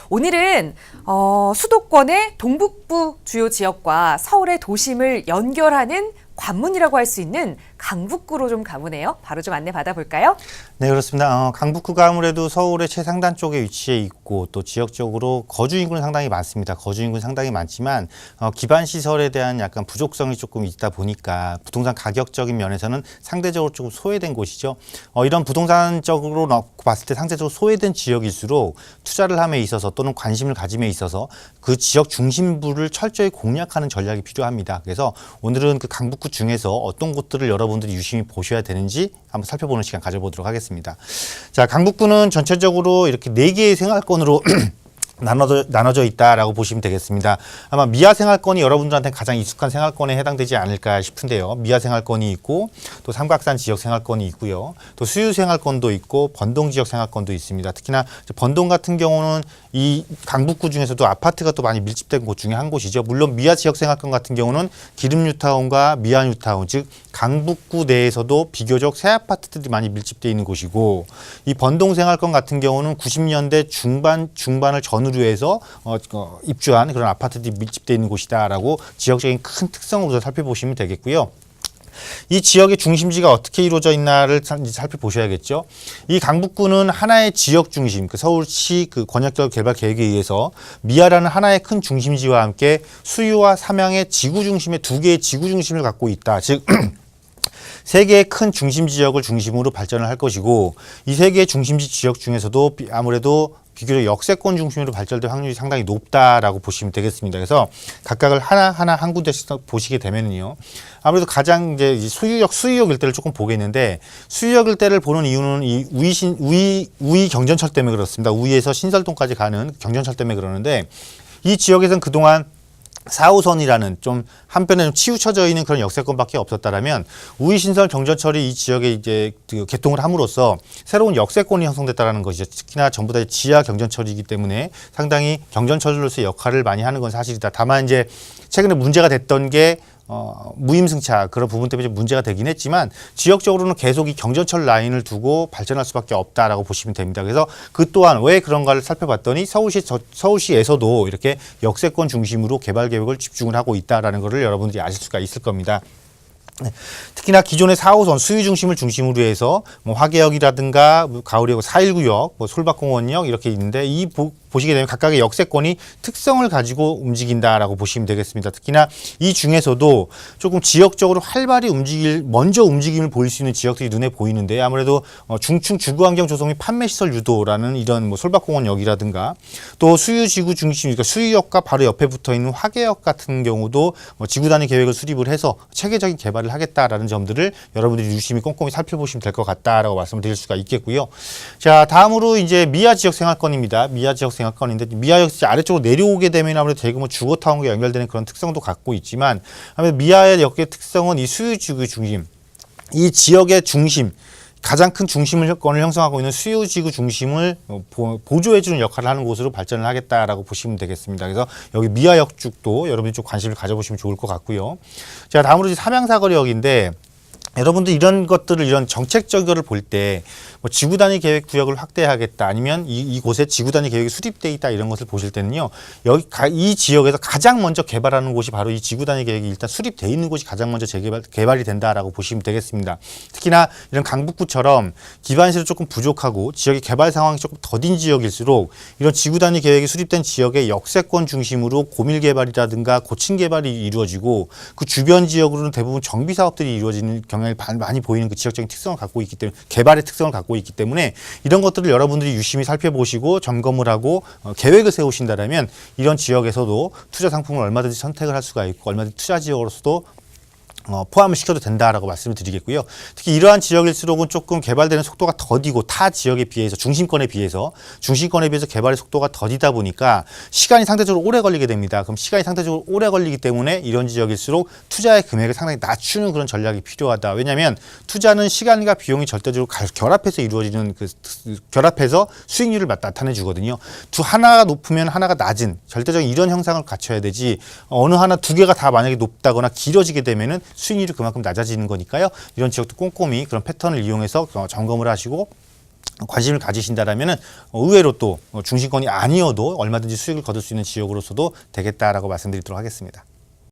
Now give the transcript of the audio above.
오늘은 수도권의 동북부 주요 지역과 서울의 도심을 연결하는 관문이라고 할 수 있는 강북구로 좀 가보네요. 바로 좀 안내 받아볼까요? 네, 그렇습니다. 강북구가 아무래도 서울의 최상단 쪽에 위치해 있고 또 지역적으로 거주 인구는 상당히 많습니다. 거주 인구는 상당히 많지만 기반 시설에 대한 약간 부족성이 조금 있다 보니까 부동산 가격적인 면에서는 상대적으로 조금 소외된 곳이죠. 이런 부동산적으로 놓고 봤을 때 상대적으로 소외된 지역일수록 투자를 함에 있어서 또는 관심을 가짐에 있어서 그 지역 중심부를 철저히 공략하는 전략이 필요합니다. 그래서 오늘은 그 강북구 중에서 어떤 곳들을 여러분들이 유심히 보셔야 되는지 한번 살펴보는 시간 가져보도록 하겠습니다. 자, 강북구는 전체적으로 이렇게 4개의 생활권으로 나눠져 있다라고 보시면 되겠습니다. 아마 미아 생활권이 여러분들한테 가장 익숙한 생활권에 해당되지 않을까 싶은데요. 미아 생활권이 있고 또 삼각산 지역 생활권이 있고요. 또 수유 생활권도 있고 번동 지역 생활권도 있습니다. 특히나 번동 같은 경우는 이 강북구 중에서도 아파트가 또 많이 밀집된 곳 중에 한 곳이죠. 물론 미아 지역 생활권 같은 경우는 기름 뉴타운과 미아 뉴타운, 즉 강북구 내에서도 비교적 새 아파트들이 많이 밀집되어 있는 곳이고, 이 번동 생활권 같은 경우는 90년대 중반을 전후로 해서 입주한 그런 아파트들이 밀집되어 있는 곳이다라고 지역적인 큰 특성을 우선 살펴보시면 되겠고요. 이 지역의 중심지가 어떻게 이루어져 있나를 살펴보셔야겠죠. 이 강북구는 하나의 지역 중심, 그 서울시 그 권역적 개발 계획에 의해서 미아라는 하나의 큰 중심지와 함께 수유와 삼양의 지구 중심의 2개의 지구 중심을 갖고 있다. 즉 3개의 큰 중심 지역을 중심으로 발전을 할 것이고, 이 3개의 중심지 지역 중에서도 아무래도 비교적 역세권 중심으로 발전될 확률이 상당히 높다라고 보시면 되겠습니다. 그래서 각각을 하나하나 한 군데씩 보시게 되면은요, 아무래도 가장 이제 수유역 일대를 조금 보겠는데, 수유역 일대를 보는 이유는 이 우이 경전철 때문에 그렇습니다. 우이에서 신설동까지 가는 경전철 때문에 그러는데, 이 지역에서는 그동안 4호선이라는 좀 한편에 좀 치우쳐져 있는 그런 역세권밖에 없었다라면, 우이신설 경전철이 이 지역에 이제 개통을 함으로써 새로운 역세권이 형성됐다라는 것이죠. 특히나 전부 다 지하 경전철이기 때문에 상당히 경전철로서의 역할을 많이 하는 건 사실이다. 다만 이제 최근에 문제가 됐던 게 무임승차 그런 부분 때문에 좀 문제가 되긴 했지만, 지역적으로는 계속 이 경전철 라인을 두고 발전할 수밖에 없다라고 보시면 됩니다. 그래서 그 또한 왜 그런가를 살펴봤더니 서울시에서도 이렇게 역세권 중심으로 개발 계획을 집중을 하고 있다라는 것을 여러분들이 아실 수가 있을 겁니다. 특히나 기존의 4호선 수유 중심을 중심으로 해서 화계역이라든가 가을역 419역, 솔밭공원역 이렇게 있는데, 보시게 되면 각각의 역세권이 특성을 가지고 움직인다라고 보시면 되겠습니다. 특히나 이 중에서도 조금 지역적으로 활발히 먼저 움직임을 보일 수 있는 지역들이 눈에 보이는데, 아무래도 중층 주거환경 조성 및 판매시설 유도라는 이런 솔밭공원역이라든가, 또 수유지구 중심, 그러니까 수유역과 바로 옆에 붙어 있는 화계역 같은 경우도 지구 단위 계획을 수립을 해서 체계적인 개발을 하겠다라는 점들을 여러분들이 유심히 꼼꼼히 살펴보시면 될 것 같다라고 말씀을 드릴 수가 있겠고요. 자, 다음으로 이제 미아 지역 생활권입니다. 미아 지역 생활권인데, 미아역 아래쪽으로 내려오게 되면 아무래도 대규모 주거타운과 연결되는 그런 특성도 갖고 있지만, 아무래도 미아의 역의 특성은 이 수유지구 중심, 이 지역의 중심, 가장 큰 중심권을 형성하고 있는 수유지구 중심을 보조해주는 역할을 하는 곳으로 발전을 하겠다라고 보시면 되겠습니다. 그래서 여기 미아역 쪽도 여러분이 좀 관심을 가져보시면 좋을 것 같고요. 자, 다음으로 이제 삼양사거리역인데, 여러분들 이런 것들을, 이런 정책적으로 볼 때 지구 단위 계획 구역을 확대하겠다, 아니면 이곳에 지구 단위 계획이 수립돼 있다, 이런 것을 보실 때는요, 이 지역에서 가장 먼저 개발하는 곳이 바로 이 지구 단위 계획이 일단 수립돼 있는 곳이 가장 먼저 개발이 된다라고 보시면 되겠습니다. 특히나 이런 강북구처럼 기반시설이 조금 부족하고 지역의 개발 상황이 조금 더딘 지역일수록 이런 지구 단위 계획이 수립된 지역의 역세권 중심으로 고밀 개발이라든가 고층 개발이 이루어지고, 그 주변 지역으로는 대부분 정비 사업들이 이루어지는 경향이 많이 보이는 그 지역적인 특성을 갖고 있기 때문에, 개발의 특성을 갖고 있기 때문에 이런 것들을 여러분들이 유심히 살펴보시고 점검을 하고 계획을 세우신다면, 이런 지역에서도 투자 상품을 얼마든지 선택을 할 수가 있고, 얼마든지 투자 지역으로서도 포함을 시켜도 된다라고 말씀을 드리겠고요. 특히 이러한 지역일수록은 조금 개발되는 속도가 더디고, 타 지역에 비해서 중심권에 비해서 개발의 속도가 더디다 보니까 시간이 상대적으로 오래 걸리게 됩니다. 그럼 시간이 상대적으로 오래 걸리기 때문에 이런 지역일수록 투자의 금액을 상당히 낮추는 그런 전략이 필요하다. 왜냐하면 투자는 시간과 비용이 절대적으로 결합해서 이루어지는 결합해서 수익률을 나타내 주거든요. 하나가 높으면 하나가 낮은 절대적인 이런 형상을 갖춰야 되지, 어느 하나 2개가 다 만약에 높다거나 길어지게 되면은 수익률이 그만큼 낮아지는 거니까요. 이런 지역도 꼼꼼히 그런 패턴을 이용해서 점검을 하시고 관심을 가지신다라면은 의외로 또 중심권이 아니어도 얼마든지 수익을 거둘 수 있는 지역으로서도 되겠다라고 말씀드리도록 하겠습니다.